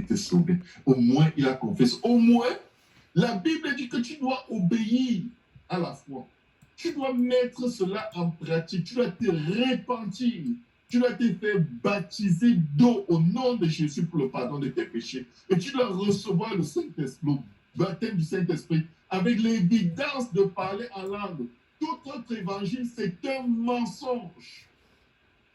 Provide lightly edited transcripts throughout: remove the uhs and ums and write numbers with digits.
été sauvé. Au moins, il a confessé. Au moins, la Bible dit que tu dois obéir à la foi. Tu dois mettre cela en pratique. Tu dois te repentir. Tu dois te faire baptiser d'eau au nom de Jésus pour le pardon de tes péchés. Et tu dois recevoir le Saint-Esprit, le baptême du Saint-Esprit, avec l'évidence de parler en langue. Tout autre évangile, c'est un mensonge.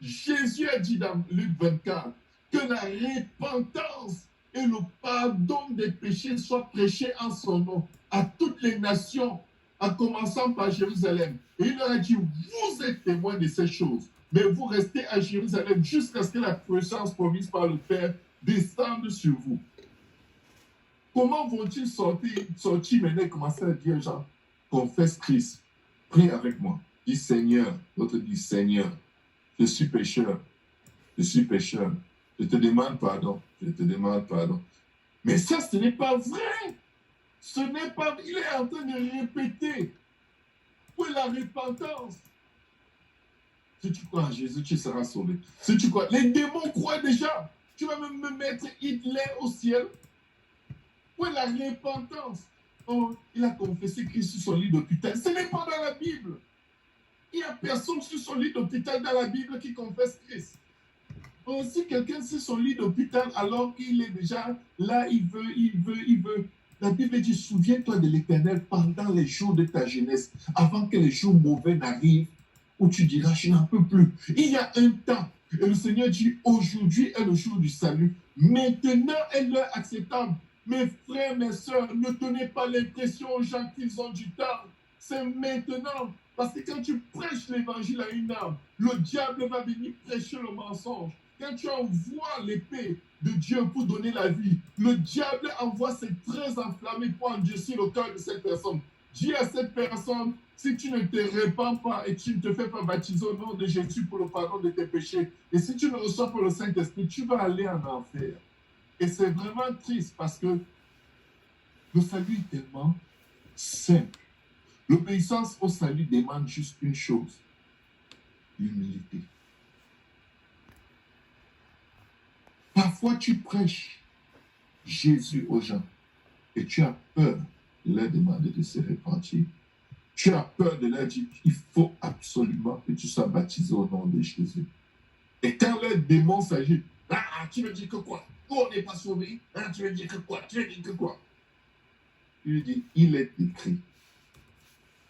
Jésus a dit dans Luc 24 que la repentance et le pardon des péchés soient prêchés en son nom à toutes les nations, en commençant par Jérusalem. Et il leur a dit, vous êtes témoins de ces choses, mais vous restez à Jérusalem jusqu'à ce que la puissance promise par le Père descende sur vous. Comment vont-ils sortir maintenant et commencer à dire, genre, confesse Christ, prie avec moi, dis Seigneur, l'autre dit Seigneur, je suis pécheur, je suis pécheur, je te demande pardon, je te demande pardon. Mais ça, ce n'est pas vrai. Ce n'est pas, il est en train de répéter. Où est la repentance? Si tu crois en Jésus, tu seras sauvé. Si tu crois, les démons croient déjà. Tu vas même me mettre Hitler au ciel. Où est la repentance? Oh, il a confessé Christ sur son lit d'hôpital. Ce n'est pas dans la Bible. Il n'y a personne sur son lit d'hôpital dans la Bible qui confesse Christ. Oh, si quelqu'un sur son lit d'hôpital alors qu'il est déjà là, il veut. La Bible dit, souviens-toi de l'Éternel pendant les jours de ta jeunesse, avant que les jours mauvais n'arrivent, où tu diras, je n'en peux plus. Il y a un temps, et le Seigneur dit, aujourd'hui est le jour du salut. Maintenant est l'heure acceptable. Mes frères, mes sœurs, ne donnez pas l'impression aux gens qu'ils ont du temps. C'est maintenant. Parce que quand tu prêches l'évangile à une âme, le diable va venir prêcher le mensonge. Quand tu envoies l'épée de Dieu pour donner la vie, le diable envoie ses traits enflammés pour endurcir le cœur de cette personne. Dis à cette personne, si tu ne te répands pas et tu ne te fais pas baptiser au nom de Jésus pour le pardon de tes péchés, et si tu ne reçois pas le Saint-Esprit, tu vas aller en enfer. Et c'est vraiment triste parce que le salut est tellement simple. L'obéissance au salut demande juste une chose, l'humilité. Parfois, tu prêches Jésus aux gens et tu as peur de leur demander de se repentir. Tu as peur de leur dire qu'il faut absolument que tu sois baptisé au nom de Jésus. Et quand leur démon s'agit, tu veux dire que quoi? Nous, on n'est pas sauvés. Tu veux dire que quoi? Tu veux dire que quoi? Il lui dit, il est écrit,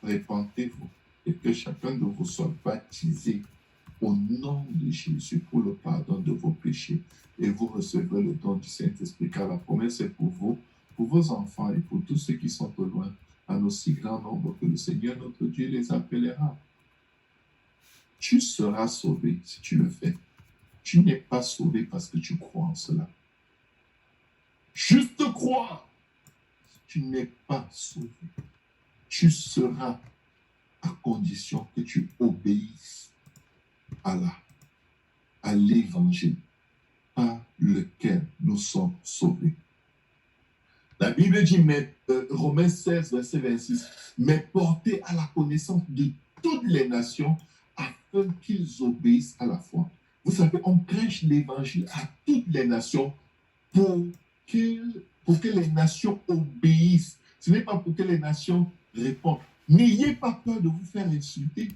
répentez-vous et que chacun de vous soit baptisé au nom de Jésus pour le pardon de vos péchés et vous recevrez le don du Saint-Esprit, car la promesse est pour vous, pour vos enfants et pour tous ceux qui sont au loin, en aussi grand nombre que le Seigneur notre Dieu les appellera. Tu seras sauvé si tu le fais. Tu n'es pas sauvé parce que tu crois en cela. Juste croire. Tu n'es pas sauvé. Tu seras à condition que tu obéisses à l'évangile par lequel nous sommes sauvés. La Bible dit, Romains 16, verset 26, mais portez à la connaissance de toutes les nations afin qu'ils obéissent à la foi. Vous savez, on prêche l'évangile à toutes les nations pour que les nations obéissent. Ce n'est pas pour que les nations répondent. N'ayez pas peur de vous faire insulter.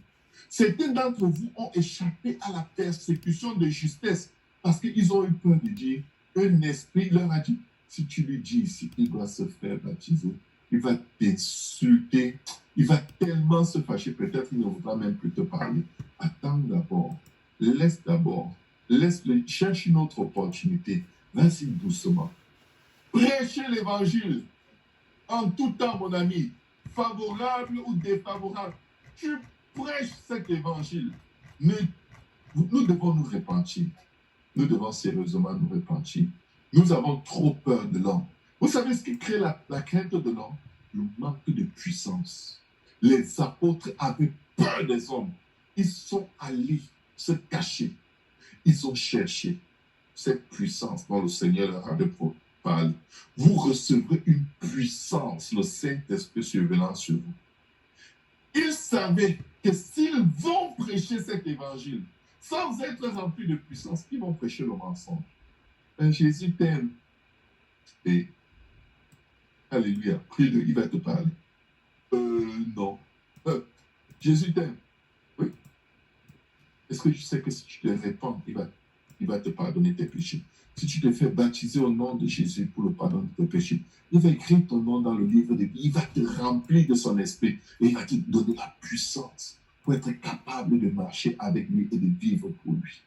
Certains d'entre vous ont échappé à la persécution de justesse parce qu'ils ont eu peur de dire, un esprit leur a dit, si tu lui dis ici qu'il doit se faire baptiser, il va t'insulter, il va tellement se fâcher, peut-être qu'il ne voudra même plus te parler. Attends d'abord, laisse-le, cherche une autre opportunité, vas-y doucement. Prêchez l'évangile en tout temps, mon ami, favorable ou défavorable. Tu prêches cet évangile. Nous devons nous repentir. Nous devons sérieusement nous repentir. Nous avons trop peur de l'homme. Vous savez ce qui crée la crainte de l'homme? Le manque de puissance. Les apôtres avaient peur des hommes. Ils sont allés se cacher. Ils ont cherché cette puissance dont le Seigneur leur avait parlé. Vous recevrez une puissance, le Saint-Esprit survenant sur vous. Ils savaient que s'ils vont prêcher cet évangile sans être remplis de puissance, ils vont prêcher le mensonge. Jésus t'aime. Et, alléluia, prie-le, il va te parler. Non. Jésus t'aime. Oui. Est-ce que tu sais que si tu te répands, il va te pardonner tes péchés? Si tu te fais baptiser au nom de Jésus pour le pardon de tes péchés, il va écrire ton nom dans le livre de vie. Il va te remplir de son esprit et il va te donner la puissance pour être capable de marcher avec lui et de vivre pour lui.